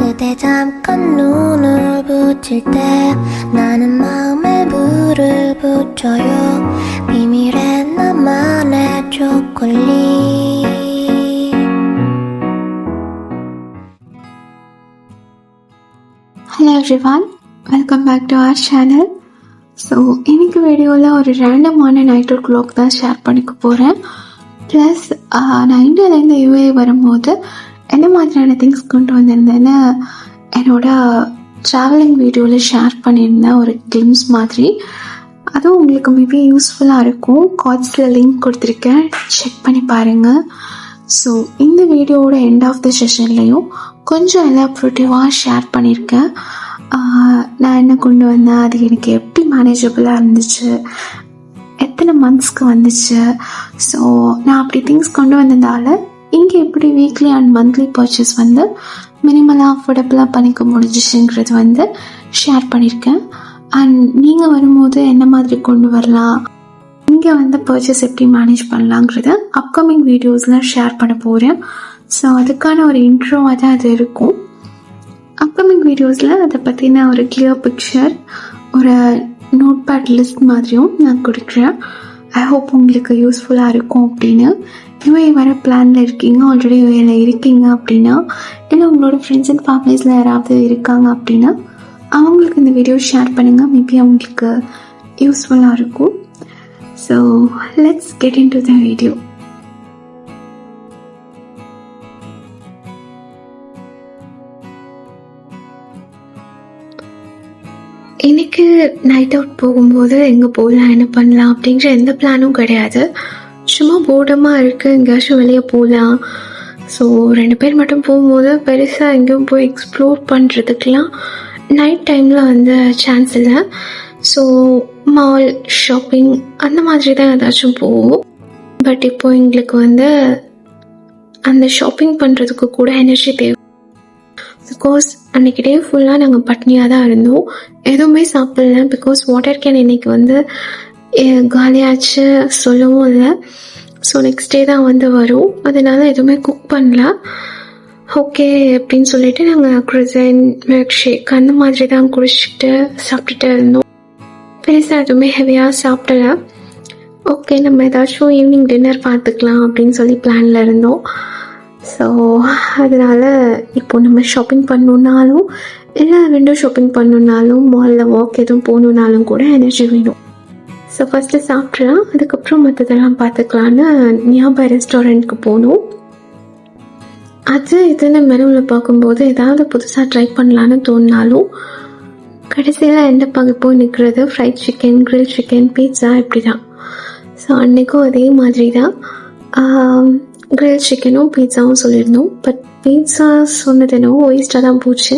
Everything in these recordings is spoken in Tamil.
그대 잠깐 눈을 붙일 때 나는 마음에 불을 붙여요. 비밀의 나만의 초콜릿. Hello everyone, welcome back to our channel. So இன்னைக்கு வீடியோவில் ஒரு ரேண்டமான நைட் அவுட் vlog தான் ஷேர் பண்ணிக்க போகிறேன். ப்ளஸ் நான் இந்தியாவிலேருந்து யூஏ வரும்போது என்ன மாதிரியான திங்ஸ் கொண்டு வந்திருந்தேன்னு என்னோட ட்ராவலிங் வீடியோவில் ஷேர் பண்ணியிருந்தேன், ஒரு கிளிம்ஸ் மாதிரி. அதுவும் உங்களுக்கு மேபி யூஸ்ஃபுல்லாக இருக்கும். கார்ட்ஸில் லிங்க் கொடுத்துருக்கேன், செக் பண்ணி பாருங்கள். ஸோ இந்த வீடியோவோட எண்ட் ஆஃப் த செஷன்லேயும் கொஞ்சம் எலாபரேட்டிவாக ஷேர் பண்ணியிருக்கேன். நான் என்ன கொண்டு வந்தேன், அது எனக்கு எப்படி மேனேஜபிளாக இருந்துச்சு, எத்தனை மந்த்ஸ்க்கு வந்துச்சு. ஸோ நான் அப்படி திங்ஸ் கொண்டு வந்ததால் இங்கே எப்படி வீக்லி அண்ட் மந்த்லி பர்ச்சேஸ் வந்து மினிமலாக அஃபோர்டபுளாக பண்ணிக்க முடிஞ்சிச்சுங்கிறது வந்து ஷேர் பண்ணியிருக்கேன். அண்ட் நீங்கள் வரும்போது என்ன மாதிரி கொண்டு வரலாம், இங்கே வந்து பர்ச்சேஸ் எப்படி மேனேஜ் பண்ணலாங்கிறத அப்கமிங் வீடியோஸில் ஷேர் பண்ண போகிறேன். ஸோ அதுக்கான ஒரு இன்ட்ரோவாக தான் அது இருக்கும். அப்கமிங் வீடியோஸில் அதை பற்றின ஒரு கிளியர் பிக்சர், ஒரு நோட் பேட் லிஸ்ட் மாதிரியும் நான் கொடுக்குறேன். ஐ ஹோப் உங்களுக்கு யூஸ்ஃபுல்லாக இருக்கும். அப்படின்னு யூஏ வர பிளானில் இருக்கீங்க, ஆல்ரெடி யூஏல இருக்கீங்க அப்படின்னா, இல்லை உங்களோட ஃப்ரெண்ட்ஸ் அண்ட் ஃபேமிலிஸில் யாராவது இருக்காங்க அப்படின்னா அவங்களுக்கு இந்த வீடியோ ஷேர் பண்ணுங்கள். மேபி அவங்களுக்கு யூஸ்ஃபுல்லாக இருக்கும். So let's get in to the video. இன்றைக்கி நைட் அவுட் போகும்போது எங்கே போகலாம், என்ன பண்ணலாம் அப்படிங்கிற எந்த பிளானும் கிடையாது. சும்மா போர்டமாக இருக்குது, எங்கேயாச்சும் வெளியே போகலாம். ஸோ 2 பேர் மட்டும் போகும்போது பெருசாக எங்கேயும் போய் எக்ஸ்ப்ளோர் பண்ணுறதுக்கெலாம் நைட் டைமில் வந்து சான்ஸ் இல்லை. ஸோ மால், ஷாப்பிங் அந்த மாதிரி தான் ஏதாச்சும் போவோம். பட் இப்போ எங்களுக்கு வந்து அந்த ஷாப்பிங் பண்ணுறதுக்கு கூட எனர்ஜி தேவை. பிகாஸ் அன்றைக்கி டே ஃபுல்லாக நாங்கள் பட்னியாக தான் இருந்தோம், எதுவுமே சாப்பிடல. பிகாஸ் வாட்டர் கேன் இன்னைக்கு வந்து காலியாச்சு சொல்லவும் இல்லை. ஸோ நெக்ஸ்ட் டே தான் வந்து வரும், அதனால எதுவுமே குக் பண்ணல. ஓகே அப்படின்னு சொல்லிட்டு நாங்கள் க்ரசன், மில்க் ஷேக் அந்த மாதிரி தான் குடிச்சிட்டு சாப்பிட்டுட்டு இருந்தோம். பெருசாக எதுவுமே ஹெவியாக சாப்பிடல. ஓகே நம்ம ஏதாச்சும் ஈவினிங் டின்னர் பார்த்துக்கலாம் அப்படின்னு சொல்லி பிளானில் இருந்தோம். ஸோ அதனால் இப்போ நம்ம ஷாப்பிங் பண்ணணுன்னாலும் இல்லை விண்டோ ஷாப்பிங் பண்ணணுன்னாலும் மாலில் வாக் எதுவும் போகணுன்னாலும் கூட எனர்ஜி வேணும். ஸோ ஃபஸ்ட்டு சாப்பிட்றலாம், அதுக்கப்புறம் மற்றதெல்லாம் பார்த்துக்கலான்னு நியாபா ரெஸ்டாரண்ட்க்கு போகணும். அது இதுன்னு மெனுவில் பார்க்கும்போது ஏதாவது புதுசாக ட்ரை பண்ணலான்னு தோணினாலும் கடைசியில் எந்த பங்கு போய் நிற்கிறது fried chicken, grill chicken, pizza இப்படி தான். ஸோ அன்றைக்கும் அதே மாதிரி தான் கிரில் சிக்கனும் பீட்சாவும் சொல்லியிருந்தோம். பட் பீட்சா சொன்னது என்னவோ வேஸ்ட்டாக தான் போச்சு.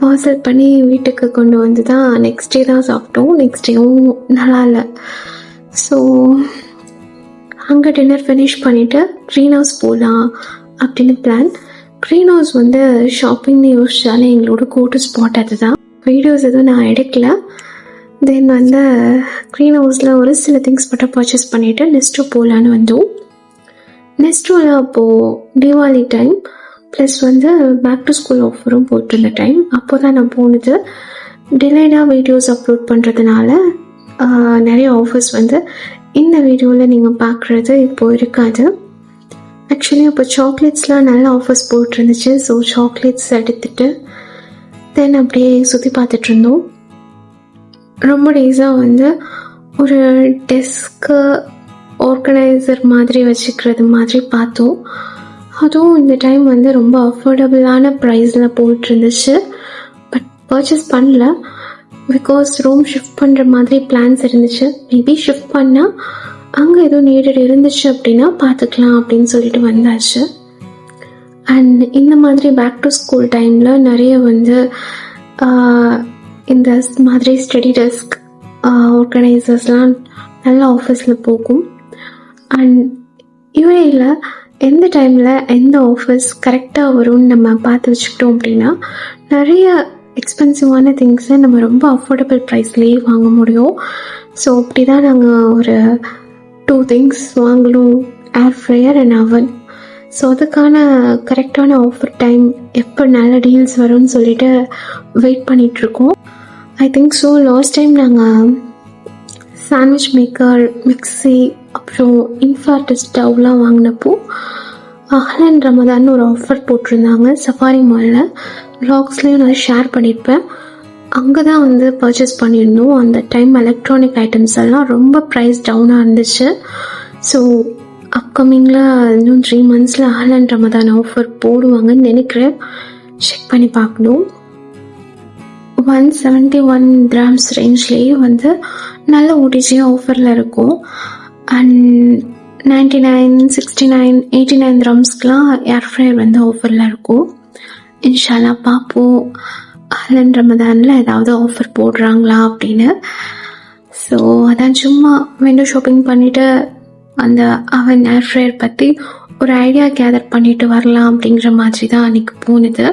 பார்சல் பண்ணி வீட்டுக்கு கொண்டு வந்து தான் நெக்ஸ்ட் டே தான் சாப்பிட்டோம். நெக்ஸ்ட் டேவும் நல்லா இல்லை. ஸோ அங்கே டின்னர் ஃபினிஷ் பண்ணிவிட்டு க்ரீன் ஹவுஸ் போகலாம் அப்படின்னு பிளான். க்ரீன் ஹவுஸ் வந்து ஷாப்பிங்னு யோசிச்சாலே எங்களோட கோட்டு ஸ்பாட் அது தான். வீடியோஸ் எதுவும் நான் எடுக்கல. தென் வந்து க்ரீன் ஹவுஸில் ஒரு சில திங்ஸ் மட்டும் பர்ச்சேஸ் பண்ணிவிட்டு நெக்ஸ்ட்டு போகலான்னு வந்தோம். நெக்ஸ்ட்டில் அப்போது தீபாவளி டைம் ப்ளஸ் வந்து பேக் டு ஸ்கூல் ஆஃபரும் போட்டிருந்த டைம். அப்போ தான் நான் போனது. டிலேடாக வீடியோஸ் அப்லோட் பண்ணுறதுனால நிறைய ஆஃபர்ஸ் வந்து இந்த வீடியோவில் நீங்கள் பார்க்குறது இப்போது இருக்காது. ஆக்சுவலி அப்போ சாக்லேட்ஸ்லாம் நல்ல ஆஃபர்ஸ் போட்டிருந்துச்சு. ஸோ சாக்லேட்ஸ் எடுத்துகிட்டு தென் அப்படியே சுற்றி பார்த்துட்ருந்தோம். ரொம்ப டேஸாக வந்து ஒரு டெஸ்க்கு ஆர்கனைசர் மாதிரி வச்சுக்கிறது மாதிரி பார்த்தோம். அதுவும் இந்த டைம் வந்து ரொம்ப அஃபோர்டபுளான ப்ரைஸில் போயிட்டுருந்துச்சு. பட் பர்ச்சேஸ் பண்ணல, பிகாஸ் ரூம் ஷிஃப்ட் பண்ணுற மாதிரி பிளான்ஸ் இருந்துச்சு. மேபி ஷிஃப்ட் பண்ணால் அங்கே எதுவும் நீடட் இருந்துச்சு அப்படின்னா பார்த்துக்கலாம் அப்படின்னு சொல்லிட்டு வந்தாச்சு. அண்ட் இந்த மாதிரி பேக் டு ஸ்கூல் டைமில் நிறைய வந்து இந்த மாதிரி ஸ்டடி டெஸ்க் ஆர்கனைசர்ஸ்லாம் நல்ல ஆஃபர்ஸில் போகும். அண்ட் யூஏயில் எந்த டைமில் எந்த ஆஃபர்ஸ் கரெக்டாக வரும்னு நம்ம பார்த்து வச்சுக்கிட்டோம் அப்படின்னா நிறைய எக்ஸ்பென்சிவான திங்ஸை நம்ம ரொம்ப அஃபோர்டபுள் ப்ரைஸ்லேயே வாங்க முடியும். ஸோ அப்படி தான் நாங்கள் ஒரு 2 திங்ஸ் வாங்கணும், ஏர் ஃப்ரையர் அண்ட் அவன். ஸோ அதுக்கான கரெக்டான ஆஃபர் டைம் எப்போ நல்ல டீல்ஸ் வரும்னு சொல்லிட்டு வெயிட் பண்ணிகிட்ருக்கோம். I think so last time நாங்கள் சாண்ட்விச் மேக்கர், மிக்ஸி, அப்புறம் இன்ஃபார்ட் ஸ்டவ்லாம் வாங்கினப்போ அஹ்லன் ரமதான் ஒரு ஆஃபர் போட்டிருந்தாங்க சஃபாரி மாலில். வ்ளாக்ஸ்லேயும் நான் ஷேர் பண்ணியிருப்பேன். அங்கே தான் வந்து பர்ச்சேஸ் பண்ணியிருந்தோம். அந்த டைம் எலக்ட்ரானிக் ஐட்டம்ஸ் எல்லாம் ரொம்ப ப்ரைஸ் டவுனாக இருந்துச்சு. ஸோ அப்கமிங்கில் இன்னும் 3 months அஹ்லன் ரமதான் ஆஃபர் போடுவாங்கன்னு நினைக்கிறேன். செக் பண்ணி பார்க்கணும். 171 dirhams ரேஞ்ச்லேயே வந்து நல்ல ஓடிஜி ஆஃபரில் இருக்கும். அண்ட் 99, 69, 89 dirhamsக்குலாம் ஏர் ஃப்ரையர் வந்து ஆஃபரில் இருக்கும். இன்ஷால்லா பார்ப்போம் அஹ்லன் ரமதானில் ஏதாவது ஆஃபர் போடுறாங்களா அப்படின்னு. ஸோ அதான் சும்மா விண்டோ ஷாப்பிங் பண்ணிவிட்டு அந்த அவன் ஏர் ஃப்ரையர் பற்றி ஒரு ஐடியா கேதர் பண்ணிட்டு வரலாம் அப்படிங்கிற மாதிரி தான் அன்றைக்கி போனது.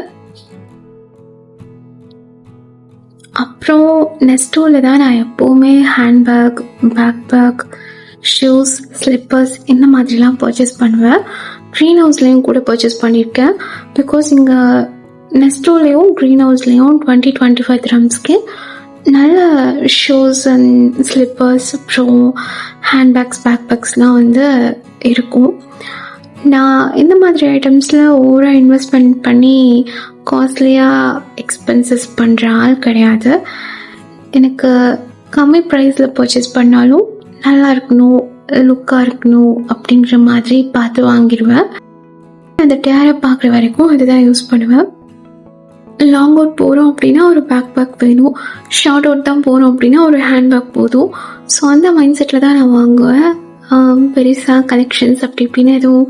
அப்புறம் நெஸ்டோவில் தான் நான் எப்போவுமே ஹேண்ட்பேக், பேக், ஷூஸ், ஸ்லிப்பர்ஸ் இந்த மாதிரிலாம் பர்ச்சேஸ் பண்ணுவேன். க்ரீன் ஹவுஸ்லேயும் கூட பர்ச்சேஸ் பண்ணியிருக்கேன். பிகாஸ் இங்கே நெஸ்டோலேயும் க்ரீன் ஹவுஸ்லேயும் 20-25 dirhamsக்கு நல்ல ஷூஸ் அண்ட் ஸ்லிப்பர்ஸ் அப்புறம் ஹேண்ட்பேக்ஸ், பேக்ஸ்லாம் வந்து இருக்கும். நான் இந்த மாதிரி ஐட்டம்ஸில் ஓவராக இன்வெஸ்ட்மெண்ட் பண்ணி காஸ்ட்லியாக எக்ஸ்பென்சஸ் பண்ணுற ஆள் கிடையாது. எனக்கு கம்மி ப்ரைஸில் பர்ச்சேஸ் பண்ணாலும் நல்லா இருக்கணும், லுக்காக இருக்கணும் அப்படிங்கிற மாதிரி பார்த்து வாங்கிடுவேன். அந்த டேரை பார்க்குற வரைக்கும் அதுதான் யூஸ் பண்ணுவேன். லாங் அவுட் போகிறோம் அப்படின்னா ஒரு பேக் வேணும், ஷார்ட் அவுட் தான் போகிறோம் அப்படின்னா ஒரு ஹேண்ட்பேக் போதும். ஸோ அந்த மைண்ட் செட்டில் தான் நான் வாங்குவேன். பெருசாக கலெக்ஷன்ஸ் அப்படி இப்படின்னு எதுவும்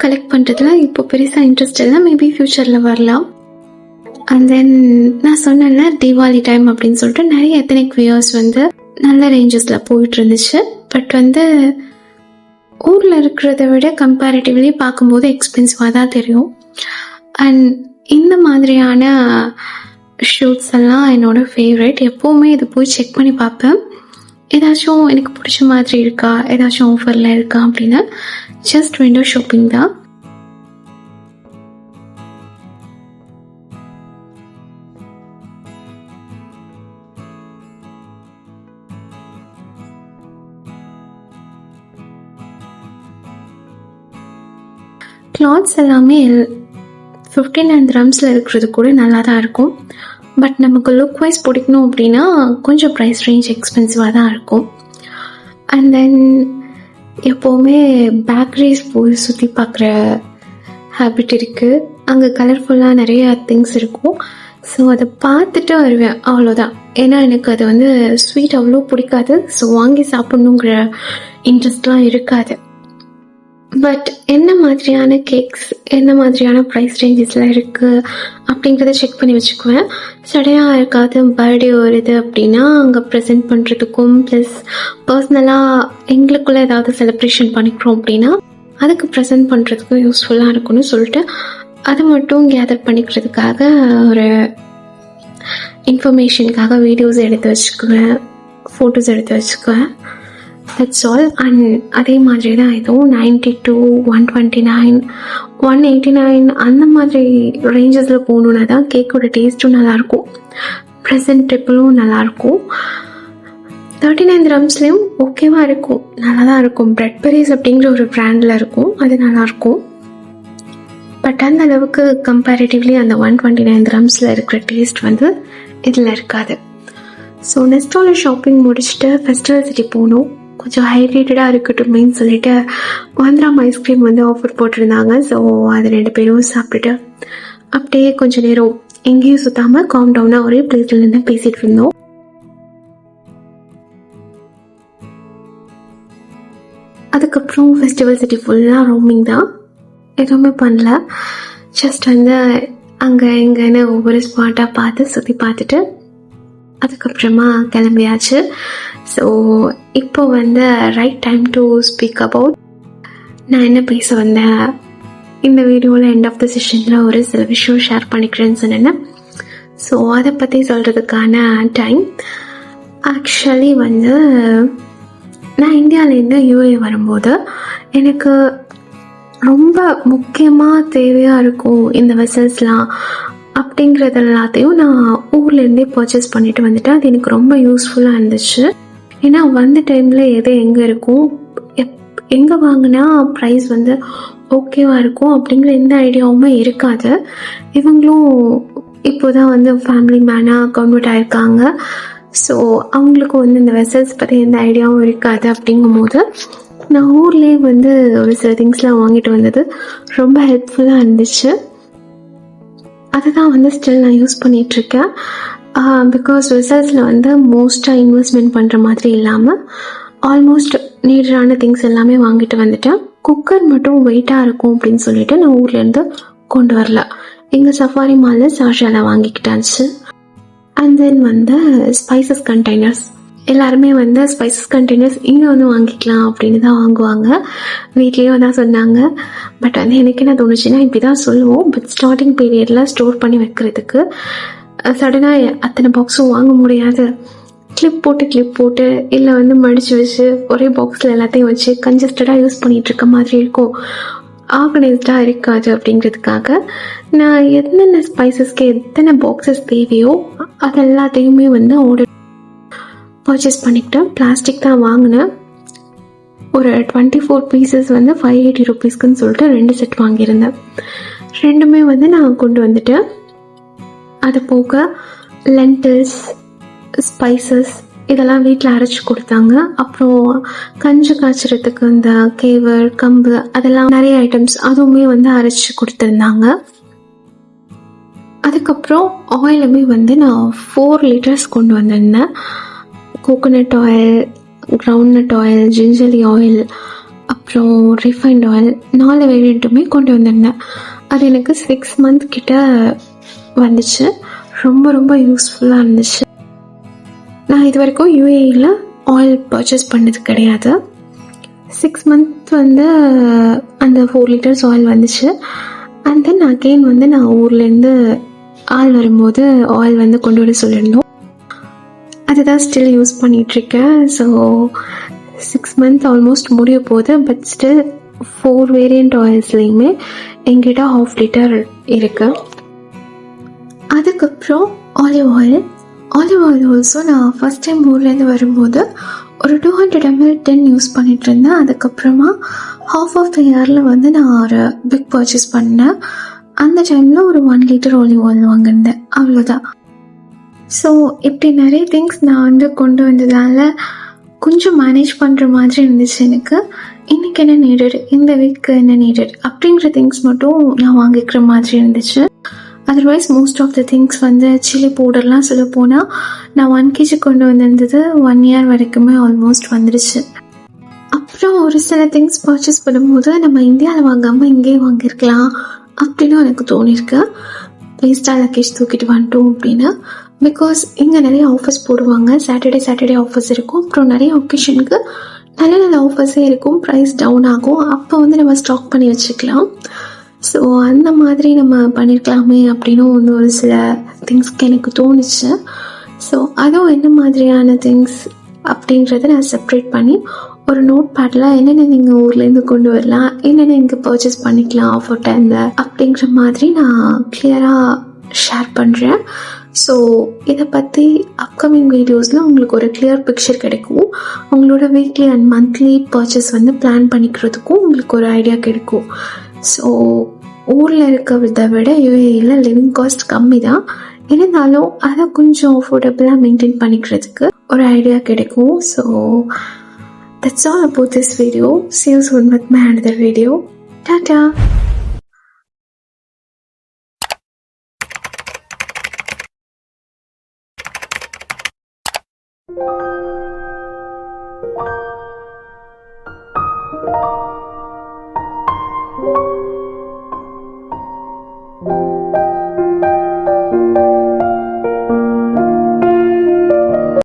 கலெக்ட் பண்ணுறதுல இப்போ பெருசாக இன்ட்ரெஸ்ட் இல்லை. மேபி ஃப்யூச்சரில் வரலாம். அண்ட் தென் நான் சொன்னேன்ல தீபாவளி டைம் அப்படின்னு சொல்லிட்டு நிறைய எத்தனிக் வியர்ஸ் வந்து நல்ல ரேஞ்சஸில் போயிட்டு இருந்துச்சு. பட் வந்து ஊரில் இருக்கிறத விட கம்பேரிட்டிவ்லி பார்க்கும்போது எக்ஸ்பென்சிவாக தான் தெரியும். அண்ட் இந்த மாதிரியான ஷூட்ஸ் எல்லாம் என்னோட ஃபேவரட். எப்போவுமே இது போய் செக் பண்ணி பார்ப்பேன். ஏதாச்சும் எனக்கு பிடிச்ச மாதிரி இருக்கா, ஏதாச்சும் ஆஃபரில் இருக்கா அப்படின்னு. ஜஸ்ட் விண்டோ ஷாப்பிங் தான். கிளாத்ஸ் எல்லாமே 59 dirhamsல இருக்கிறது கூட நல்லா தான் இருக்கும். பட் நமக்கு லுக் வைஸ் பிடிக்கணும் அப்படின்னா கொஞ்சம் ப்ரைஸ் ரேஞ்ச் எக்ஸ்பென்சிவாக தான் இருக்கும். அண்ட் தென் எப்போவுமே பேக்கரிஸ் போய் சுற்றி பார்க்குற ஹேபிட் இருக்குது. அங்கே கலர்ஃபுல்லாக நிறைய திங்ஸ் இருக்கும். ஸோ அதை பார்த்துட்டு வருவேன், அவ்வளோதான். ஏன்னா எனக்கு அது வந்து ஸ்வீட் அவ்வளோ பிடிக்காது. ஸோ வாங்கி சாப்பிட்ணுங்கிற இன்ட்ரெஸ்ட்லாம் இருக்காது. பட் என்ன மாதிரியான கேக்ஸ், என்ன மாதிரியான ப்ரைஸ் ரேஞ்சஸில் இருக்குது அப்படிங்கிறத செக் பண்ணி வச்சுக்குவேன். சடனாக இருக்காது பர்த்டே வருது அப்படின்னா அங்கே ப்ரெசென்ட் பண்ணுறதுக்கும், ப்ளஸ் பர்சனலாக எங்களுக்குள்ளே ஏதாவது செலிப்ரேஷன் பண்ணிக்கிறோம் அப்படின்னா அதுக்கு ப்ரெசென்ட் பண்ணுறதுக்கும் யூஸ்ஃபுல்லாக இருக்குன்னு சொல்லிட்டு அதை மட்டும் கேதர் பண்ணிக்கிறதுக்காக ஒரு இன்ஃபர்மேஷனுக்காக வீடியோஸ் எடுத்து வச்சுக்குவேன், ஃபோட்டோஸ் எடுத்து வச்சுக்குவேன். That's all. அண்ட் அதே மாதிரி தான் இதுவும் 92, 129, 189 அந்த மாதிரி ரேஞ்சஸில் போகணுன்னா தான் கேக்கோட டேஸ்ட்டும் நல்லாயிருக்கும், ப்ரெசன்டபிளும் நல்லாயிருக்கும். 39 dirhamsலேயும் ஓகேவாக இருக்கும், நல்லா தான் இருக்கும். பிரெட் பெரிஸ் அப்படிங்கிற ஒரு ப்ராண்டில் இருக்கும், அது நல்லாயிருக்கும். பட் அந்த அளவுக்கு கம்பேரிட்டிவ்லி அந்த 129 dirhamsல இருக்கிற டேஸ்ட் வந்து இதில் இருக்காது. ஸோ நெஸ்டோவில் ஷாப்பிங் முடிச்சுட்டு ஃபெஸ்டிவல் சிட்டி போகணும், கொஞ்சம் ஹைட்ரேட்டடாக இருக்கட்டுமேன்னு சொல்லிட்டு வாந்திராம் ஐஸ்கிரீம் வந்து ஆஃபர் போட்டிருந்தாங்க. ஸோ அது 2 பேரும் சாப்பிட்டுட்டு அப்படியே கொஞ்சம் நேரம் எங்கேயும் சுற்றாமல் காம் டவுனாக ஒரே பிளேஸில் நின்று பேசிகிட்டு இருந்தோம். அதுக்கப்புறம் ஃபெஸ்டிவல் சிட்டி ஃபுல்லாக ரோமிங் தான், எதுவுமே பண்ணல. ஜஸ்ட் வந்து அங்கே எங்கேன்னு ஒவ்வொரு ஸ்பாட்டாக பார்த்து சுற்றி பார்த்துட்டு அதுக்கப்புறமா கிளம்பியாச்சு. ஸோ இப்போ வந்து right time to speak about நான் என்ன பேச வந்தேன். இந்த வீடியோவில் எண்ட் ஆஃப் த செஷனில் ஒரு சில விஷயம் ஷேர் பண்ணிக்கிறேன்னு சொன்னேன். ஸோ அதை பற்றி சொல்கிறதுக்கான டைம். ஆக்சுவலி வந்து நான் இந்தியாவிலேருந்து யூஏ வரும்போது எனக்கு ரொம்ப முக்கியமாக தேவையாக இருக்கும் இந்த வெசல்ஸ்லாம் அப்படிங்கிறது எல்லாத்தையும் நான் ஊர்லேருந்தே பர்ச்சேஸ் பண்ணிட்டு வந்துட்டேன். அது எனக்கு ரொம்ப யூஸ்ஃபுல்லாக இருந்துச்சு. ஏன்னா வந்த டைமில் எது எங்கே இருக்கும், எங்கே வாங்கினா ப்ரைஸ் வந்து ஓகேவாக இருக்கும் அப்படிங்கிற எந்த ஐடியாவுமே இருக்காது. இவங்களும் இப்போ தான் வந்து ஃபேமிலி மேனாக கன்வெர்ட் ஆகிருக்காங்க. ஸோ அவங்களுக்கு வந்து இந்த வெசல்ஸ் பற்றி எந்த ஐடியாவும் இருக்காது. அப்படிங்கும்போது நான் ஊர்லேயே வந்து ஒரு சில திங்ஸ்லாம் வாங்கிட்டு வந்தது ரொம்ப ஹெல்ப்ஃபுல்லாக இருந்துச்சு. அதுதான் வந்து ஸ்டில் நான் யூஸ் பண்ணிகிட்ருக்கேன். பிகாஸ் வெசல்ஸில் வந்து மோஸ்ட்டாக இன்வெஸ்ட்மெண்ட் பண்ணுற மாதிரி இல்லாமல் ஆல்மோஸ்ட் நீடரான திங்ஸ் எல்லாமே வாங்கிட்டு வந்துட்டேன். குக்கர் மட்டும் வெயிட்டாக இருக்கும் அப்படின்னு சொல்லிட்டு நான் ஊர்லேருந்து கொண்டு வரல. எங்கள் சஃபாரி மாலில் சாஷாவில் வாங்கிக்கிட்டாச்சு. அண்ட் தென் வந்து ஸ்பைசஸ் கண்டெய்னர்ஸ், எல்லாருமே வந்து ஸ்பைசஸ் கண்டெய்னர்ஸ் இங்கே வந்து வாங்கிக்கலாம் அப்படின்னு தான் வாங்குவாங்க. வீட்லேயும் தான் சொன்னாங்க. பட் வந்து எனக்கு என்ன தோணுச்சுன்னா, இப்படி தான் சொல்லுவோம், பட் ஸ்டார்டிங் பீரியடில் ஸ்டோர் பண்ணி வைக்கிறதுக்கு சடனாக அத்தனை பாக்ஸும் வாங்க முடியாது. கிளிப் போட்டு இல்லை வந்து மடித்து வச்சு ஒரே பாக்ஸில் எல்லாத்தையும் வச்சு கன்ஜஸ்டடாக யூஸ் பண்ணிகிட்டு இருக்க மாதிரி இருக்கும், ஆர்கனைஸ்டாக இருக்காது. அப்படிங்கிறதுக்காக நான் என்னென்ன ஸ்பைசஸ்க்கு எத்தனை பாக்ஸஸ் தேவையோ அது எல்லாத்தையுமே வந்து பர்ச்சேஸ் பண்ணிக்கிட்டேன். பிளாஸ்டிக் தான் வாங்கினேன். ஒரு 24 பீசஸ் வந்து 580 ருபீஸ்க்குன்னு சொல்லிட்டு 2 செட் வாங்கியிருந்தேன். ரெண்டுமே வந்து நான் கொண்டு வந்துட்டேன். அது போக லென்டில்ஸ், ஸ்பைசஸ் இதெல்லாம் வீட்டில் அரைச்சி கொடுத்தாங்க. அப்புறம் கஞ்சி காய்ச்சறதுக்கு இந்த கேவர், கம்பு அதெல்லாம் நிறைய ஐட்டம்ஸ் அதுவுமே வந்து அரைச்சி கொடுத்துருந்தாங்க. அதுக்கப்புறம் ஆயிலுமே வந்து நான் 4 லிட்டர்ஸ் கொண்டு வந்திருந்தேன். Coconut oil, groundnut oil, gingelly oil, அப்புறம் ரிஃபைண்ட் ஆயில் 4 வேரியண்ட்டுமே கொண்டு வந்திருந்தேன். அது எனக்கு 6 மந்த் கிட்ட வந்துச்சு. ரொம்ப ரொம்ப யூஸ்ஃபுல்லாக இருந்துச்சு. நான் இது வரைக்கும் யூஏஇயில் ஆயில் பர்ச்சேஸ் பண்ணது கிடையாது. 6 மந்த் வந்து அந்த 4 லிட்டர்ஸ் ஆயில் வந்துச்சு. அண்ட் தென் அகெயின் வந்து நான் ஊர்லேருந்து ஆள் வரும்போது ஆயில் வந்து கொண்டு வர சொல்லியிருந்தோம். அதுதான் ஸ்டில் யூஸ் பண்ணிகிட்ருக்கேன். ஸோ 6 மந்த் ஆல்மோஸ்ட் முடிய போகுது. பட் ஸ்டில் 4 வேரியண்ட் ஆயில்ஸ்லேயுமே எங்கிட்ட 1/2 லிட்டர் இருக்குது. அதுக்கப்புறம் ஆலிவ் ஆயில் ஆல்சோ நான் ஃபஸ்ட் டைம் ஊர்லேருந்து வரும்போது ஒரு 200 ml 10 யூஸ் பண்ணிகிட்டு இருந்தேன். அதுக்கப்புறமா ஹாஃப் ஆஃப் த இயரில் வந்து நான் ஒரு பிக் பர்ச்சேஸ் பண்ணேன். அந்த டைமில் ஒரு 1 லிட்டர் ஆலிவ் ஆயில் வாங்கியிருந்தேன். அவ்வளோதான். ஸோ இப்படி நிறைய திங்ஸ் நான் வந்து கொண்டு வந்ததால் கொஞ்சம் மேனேஜ் பண்ணுற மாதிரி இருந்துச்சு எனக்கு. இன்றைக்கி என்ன நீடட், இந்த வீக்கு என்ன நீடட் அப்படிங்கிற திங்ஸ் மட்டும் நான் வாங்கிக்கிற மாதிரி இருந்துச்சு. Otherwise most of the things வந்து சில்லி பவுடர்லாம் சொல்ல போனால் நான் 1 kg கொண்டு வந்திருந்தது 1 இயர் வரைக்குமே ஆல்மோஸ்ட் வந்துடுச்சு. அப்புறம் ஒரு சில திங்ஸ் பர்ச்சேஸ் பண்ணும்போது நம்ம இந்தியாவில் வாங்காமல் இங்கேயே வாங்கியிருக்கலாம் அப்படின்னு எனக்கு தோணியிருக்கு. வேஸ்ட்டாக லக்கேஜ் தூக்கிட்டு வந்துட்டோம் அப்படின்னு. பிகாஸ் இங்கே நிறைய ஆஃபர்ஸ் போடுவாங்க. சாட்டர்டே ஆஃபர்ஸ் இருக்கும். அப்புறம் நிறைய ஒகேஷனுக்கு நல்ல நல்ல ஆஃபர்ஸே இருக்கும். ப்ரைஸ் டவுன் ஆகும். அப்போ வந்து நம்ம ஸ்டாக் பண்ணி வச்சுக்கலாம். ஸோ அந்த மாதிரி நம்ம பண்ணியிருக்கலாமே அப்படின்னு வந்து ஒரு சில திங்ஸ்க்கு எனக்கு தோணுச்சு. ஸோ அதுவும் என்ன மாதிரியான திங்ஸ் அப்படின்றத நான் செப்ரேட் பண்ணி ஒரு நோட் பேடில் என்னென்ன நீங்கள் ஊர்லேருந்து கொண்டு வரலாம், என்னென்ன இங்கே பர்ச்சேஸ் பண்ணிக்கலாம் ஆஃபர் டைமில் அப்படிங்கிற மாதிரி நான் கிளியராக ஷேர் பண்ணுறேன். ஸோ இதை பற்றி அப்கமிங் வீடியோஸில் உங்களுக்கு ஒரு கிளியர் பிக்சர் கிடைக்கும். உங்களோட வீக்லி அண்ட் மந்த்லி பர்ச்சேஸ் வந்து பிளான் பண்ணிக்கிறதுக்கும் உங்களுக்கு ஒரு ஐடியா கிடைக்கும். ஸோ ஊரில் இருக்கிறத விட யூஏஇயில் லிவிங் காஸ்ட் கம்மி தான். இருந்தாலும் அதை கொஞ்சம் அஃபோர்டபுளாக மெயின்டைன் பண்ணிக்கிறதுக்கு ஒரு ஐடியா கிடைக்கும். So that's all about this video. See you soon with my another video. Ta-ta. Thank you.